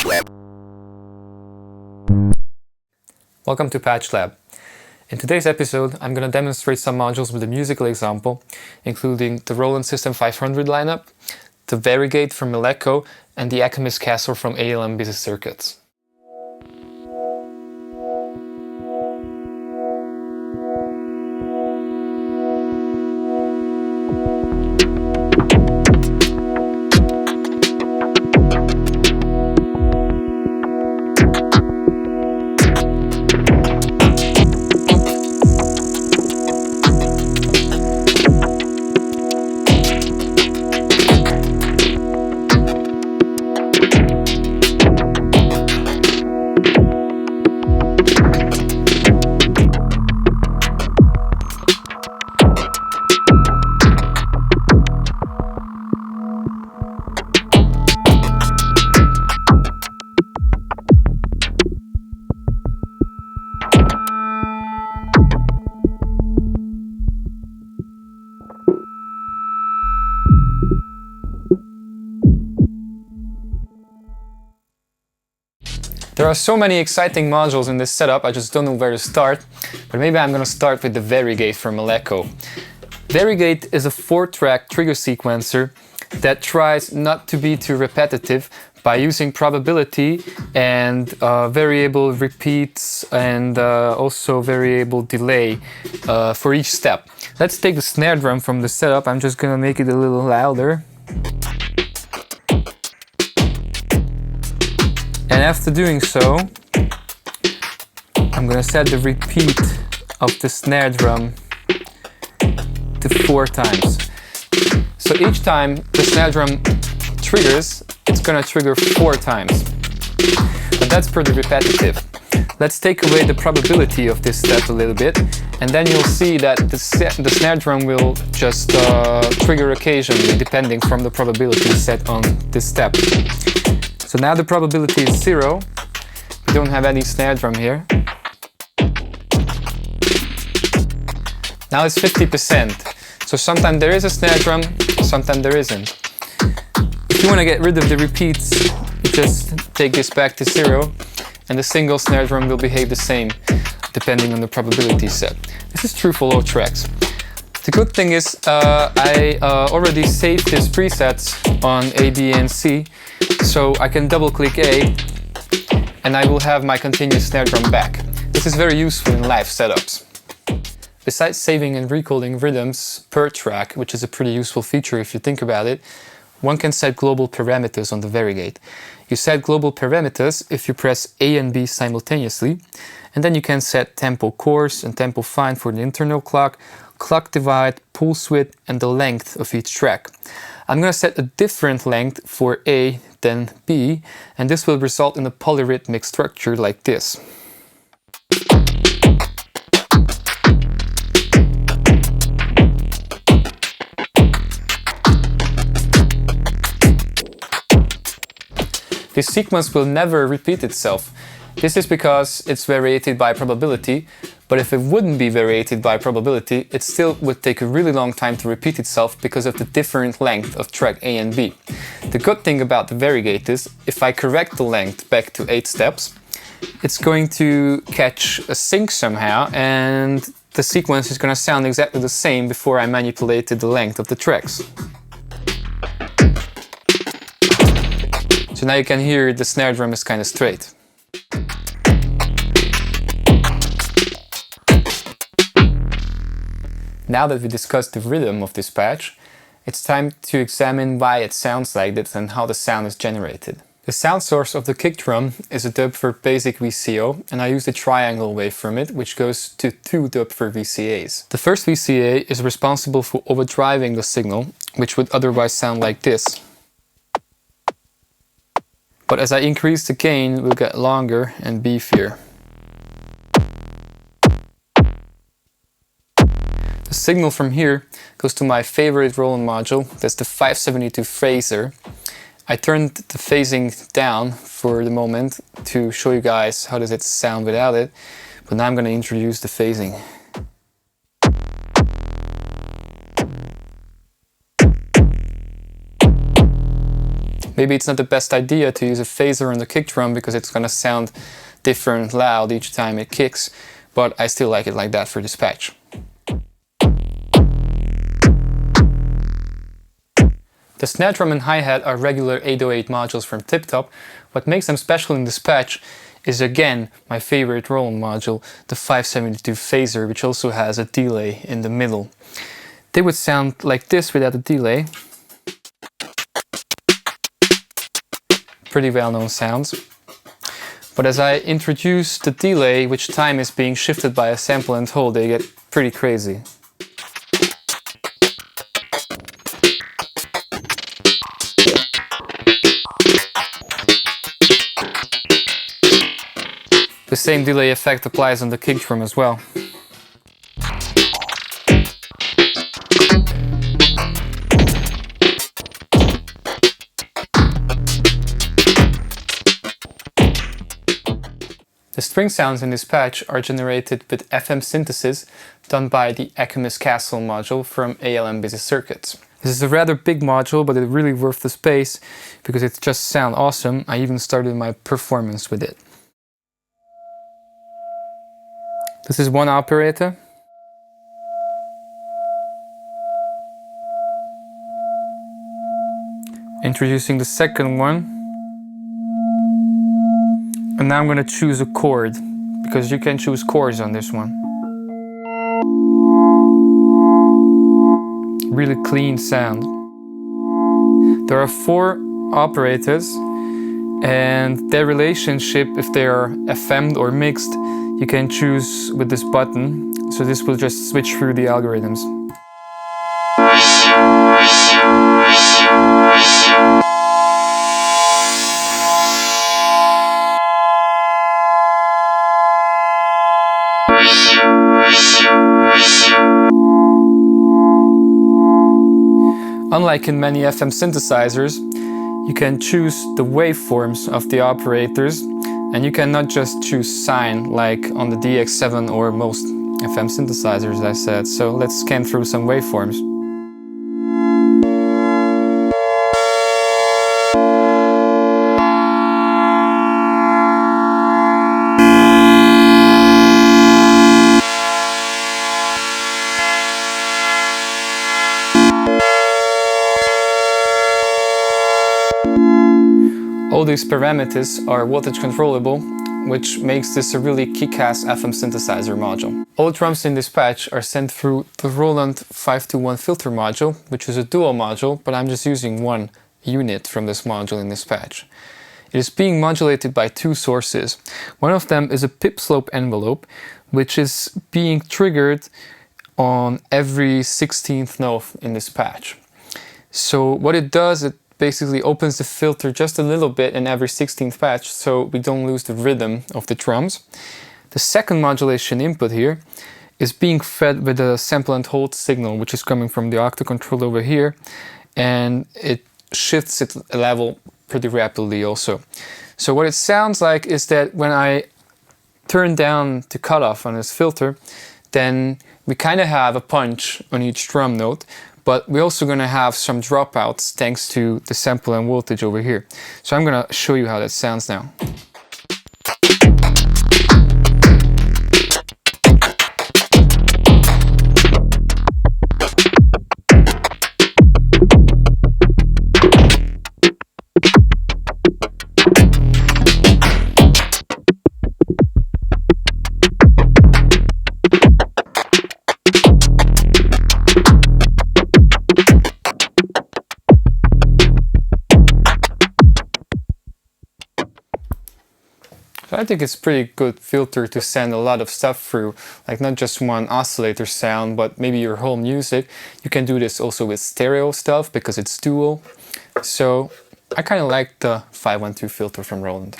Lab. Welcome to Patch Lab. In today's episode, I'm going to demonstrate some modules with a musical example, including the Roland System 500 lineup, the Varigate from Malekko, and the Alchemist Castle from ALM Business Circuits. There are so many exciting modules in this setup, I just don't know where to start, but maybe I'm gonna start with the Varigate from Malekko. Varigate is a 4-track trigger sequencer that tries not to be too repetitive by using probability and variable repeats and also variable delay for each step. Let's take the snare drum from the setup. I'm just gonna make it a little louder. And after doing so, I'm gonna set the repeat of the snare drum to 4 times. So each time the snare drum triggers, it's gonna trigger 4 times. But that's pretty repetitive. Let's take away the probability of this step a little bit, and then you'll see that the snare drum will just trigger occasionally, depending from the probability set on this step. So now the probability is 0. We don't have any snare drum here. Now it's 50%. So sometimes there is a snare drum, sometimes there isn't. If you want to get rid of the repeats, you just take this back to 0, and the single snare drum will behave the same, depending on the probability set. This is true for all tracks. The good thing is I already saved these presets on A, B, and C, so I can double click A and I will have my continuous snare drum back. This is very useful in live setups. Besides saving and recalling rhythms per track, which is a pretty useful feature if you think about it, one can set global parameters on the Varigate. You set global parameters if you press A and B simultaneously, and then you can set tempo coarse and tempo fine for the internal clock, clock divide, pulse width, and the length of each track. I'm going to set a different length for A than B, and this will result in a polyrhythmic structure like this. This sequence will never repeat itself. This is because it's variated by probability, but if it wouldn't be variated by probability, it still would take a really long time to repeat itself because of the different length of track A and B. The good thing about the Varigate is, if I correct the length back to 8 steps, it's going to catch a sync somehow, and the sequence is going to sound exactly the same before I manipulated the length of the tracks. So now you can hear the snare drum is kind of straight. Now that we discussed the rhythm of this patch, it's time to examine why it sounds like this and how the sound is generated. The sound source of the kick drum is a Dopefer VCA, and I use the triangle wave from it, which goes to 2 Dopefer VCAs. The first VCA is responsible for overdriving the signal, which would otherwise sound like this. But as I increase the gain, it will get longer and beefier. The signal from here goes to my favorite Roland module, that's the 572 phaser. I turned the phasing down for the moment to show you guys how does it sound without it, but now I'm going to introduce the phasing. Maybe it's not the best idea to use a phaser on the kick drum because it's gonna sound different loud each time it kicks, but I still like it like that for this patch. The snare drum and hi-hat are regular 808 modules from Tip Top. What makes them special in this patch is again my favorite Roland module, the 572 phaser, which also has a delay in the middle. They would sound like this without a delay. Pretty well-known sounds. But as I introduce the delay, which time is being shifted by a sample and hold, they get pretty crazy. The same delay effect applies on the kick drum as well. The string sounds in this patch are generated with FM synthesis done by the Alchemist Castle module from ALM Busy Circuits. This is a rather big module, but it's really worth the space because it just sounds awesome. I even started my performance with it. This is one operator. Introducing the second one. And now I'm going to choose a chord, because you can choose chords on this one. Really clean sound. There are 4 operators, and their relationship, if they are FM'd or mixed, you can choose with this button. So this will just switch through the algorithms. Unlike in many FM synthesizers, you can choose the waveforms of the operators, and you cannot just choose sine like on the DX7 or most FM synthesizers, as I said. So let's scan through some waveforms. All these parameters are voltage controllable, which makes this a really kick-ass FM synthesizer module. All drums in this patch are sent through the Roland 521 filter module, which is a dual module, but I'm just using one unit from this module in this patch. It is being modulated by 2 sources. One of them is a pip slope envelope, which is being triggered on every 16th note in this patch. So what it does, it basically opens the filter just a little bit in every 16th patch, so we don't lose the rhythm of the drums. The second modulation input here is being fed with a sample and hold signal, which is coming from the octa control over here, and it shifts its level pretty rapidly also. So what it sounds like is that when I turn down the cutoff on this filter, then we kind of have a punch on each drum note, but we're also going to have some dropouts thanks to the sample and voltage over here. So I'm going to show you how that sounds now. So I think it's a pretty good filter to send a lot of stuff through, like not just one oscillator sound, but maybe your whole music. You can do this also with stereo stuff because it's dual. So I kind of like the 512 filter from Roland.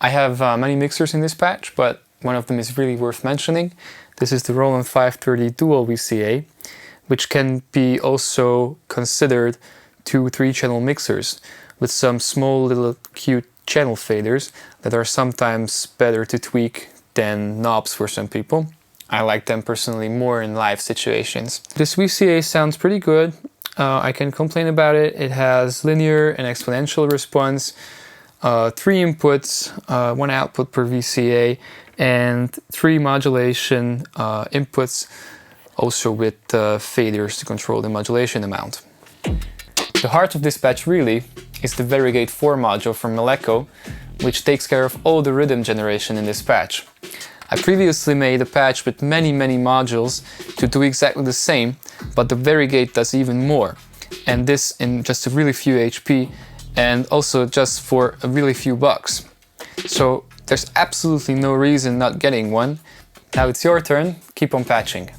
I have many mixers in this patch, but one of them is really worth mentioning. This is the Roland 530 Duo Vca, which can be also considered 2-3 channel mixers with some small little cute channel faders that are sometimes better to tweak than knobs for some people. I like them personally more in live situations. This VCA sounds pretty good. I can complain about it. It has linear and exponential response, 3 inputs, 1 output per VCA, and 3 modulation inputs, also with faders to control the modulation amount. The heart of this patch really is the Varigate 4 module from Malekko, which takes care of all the rhythm generation in this patch. I previously made a patch with many modules to do exactly the same, but the Varigate does even more, and this in just a really few HP and also just for a really few bucks. So there's absolutely no reason not getting one. Now it's your turn, keep on patching.